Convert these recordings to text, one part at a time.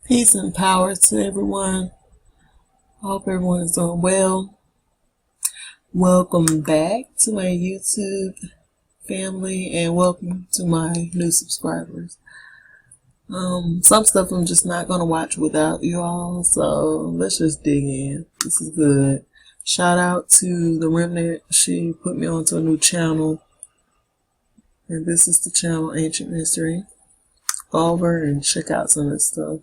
Peace and power to everyone. I hope everyone is doing well. Welcome back to my YouTube family and welcome to my new subscribers. Some stuff I'm just not going to watch without you all, so let's just dig in. This is good. Shout out to the Remnant. She put me onto a new channel, and this is the channel Ancient Mystery. Go over and check out some of this stuff.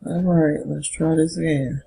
Alright, let's try this again.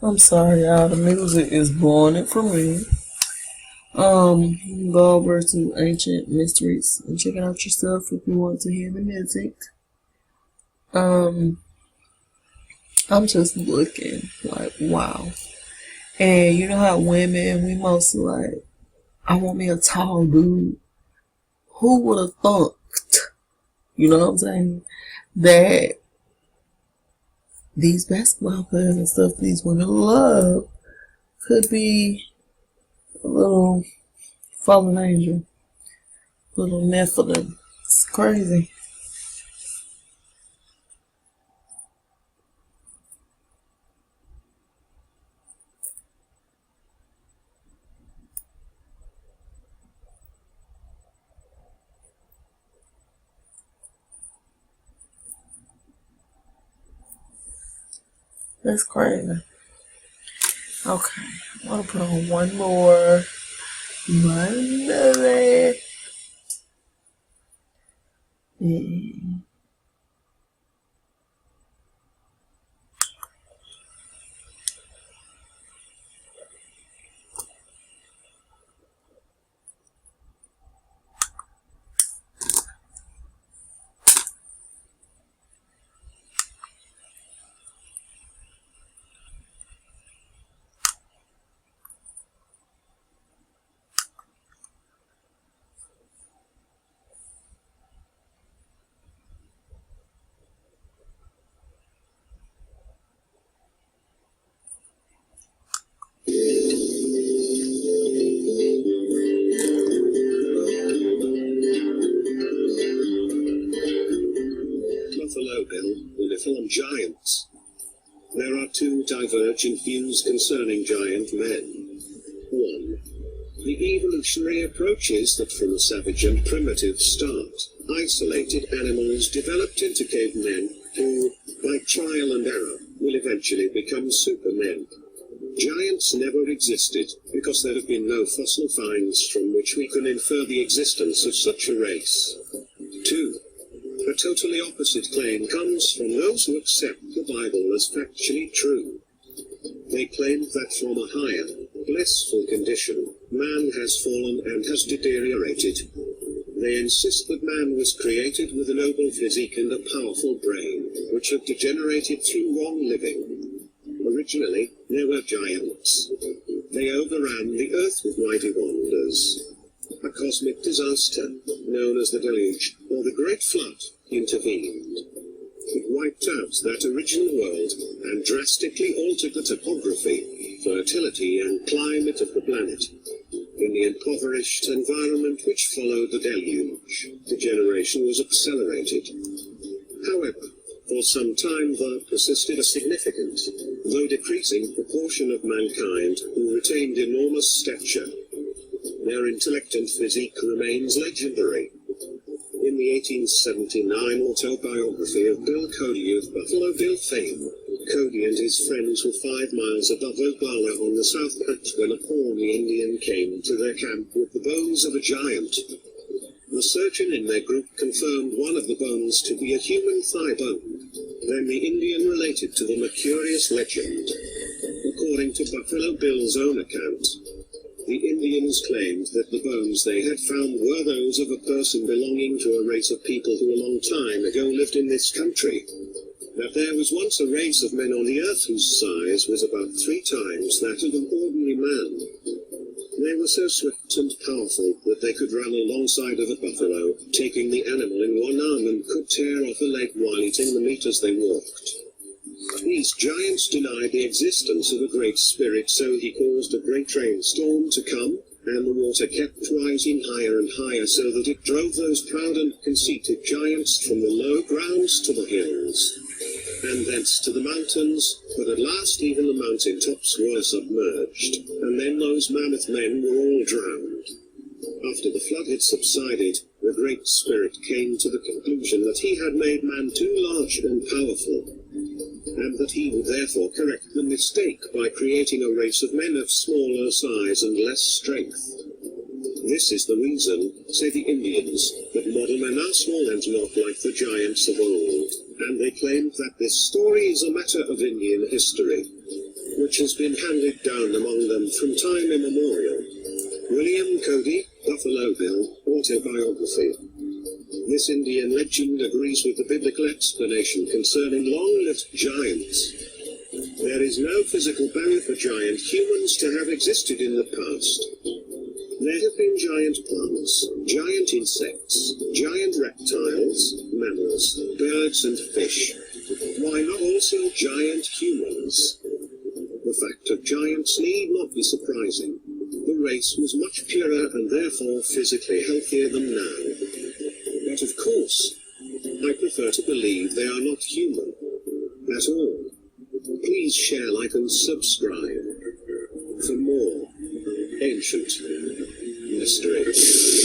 I'm sorry, y'all. The music is blowing it for me. Go over to Ancient Mysteries and check it out yourself if you want to hear the music. I'm just looking like, wow. And you know how women, we mostly like, I want me a tall dude. Who would have thought, you know what I'm saying, that these basketball players and stuff these women love could be a little fallen angel, little Nephilim. It's crazy. That's crazy. Okay, I'm gonna put on one more Monday. Buffalo Bill, the Nephilim Giants. There are two divergent views concerning giant men. 1. The evolutionary approach is that from a savage and primitive start, isolated animals developed into cavemen who, by trial and error, will eventually become supermen. Giants never existed because there have been no fossil finds from which we can infer the existence of such a race. 2. A totally opposite claim comes from those who accept the Bible as factually true. They claim that from a higher, blissful condition, man has fallen and has deteriorated. They insist that man was created with a noble physique and a powerful brain, which had degenerated through wrong living. Originally, there were giants. They overran the earth with mighty wonders. A cosmic disaster, known as the Deluge, or the Great Flood, intervened. It wiped out that original world and drastically altered the topography, fertility and climate of the planet. In the impoverished environment which followed the deluge, degeneration was accelerated. However, for some time there persisted a significant, though decreasing, proportion of mankind who retained enormous stature. Their intellect and physique remains legendary. In the 1879 autobiography of Bill Cody of Buffalo Bill fame, Cody and his friends were 5 miles above Oglala on the South Platte when a Pawnee Indian came to their camp with the bones of a giant. The surgeon in their group confirmed one of the bones to be a human thigh bone. Then the Indian related to them a curious legend. According to Buffalo Bill's own account, the Indians claimed that the bones they had found were those of a person belonging to a race of people who a long time ago lived in this country. That there was once a race of men on the earth whose size was about 3 times that of an ordinary man. They were so swift and powerful that they could run alongside of a buffalo, taking the animal in one arm, and could tear off a leg while eating the meat as they walked. These giants denied the existence of a great spirit, so he caused a great rainstorm to come, and the water kept rising higher and higher so that it drove those proud and conceited giants from the low grounds to the hills, and thence to the mountains, but at last even the mountain tops were submerged, and then those mammoth men were all drowned. After the flood had subsided, the Great Spirit came to the conclusion that he had made man too large and powerful, and that he would therefore correct the mistake by creating a race of men of smaller size and less strength. This is the reason, say the Indians, that modern men are small and not like the giants of old, and they claim that this story is a matter of Indian history. which has been handed down among them from time immemorial. William Cody, Buffalo Bill, Autobiography. This Indian legend agrees with the biblical explanation concerning long-lived giants. There is no physical barrier for giant humans to have existed in the past. There have been giant plants, giant insects, giant reptiles, mammals, birds and fish. Why not also giant humans? The fact of giants need not be surprising. The race was much purer and therefore physically healthier than now. But of course, I prefer to believe they are not human at all. Please share, like and subscribe for more ancient mystery.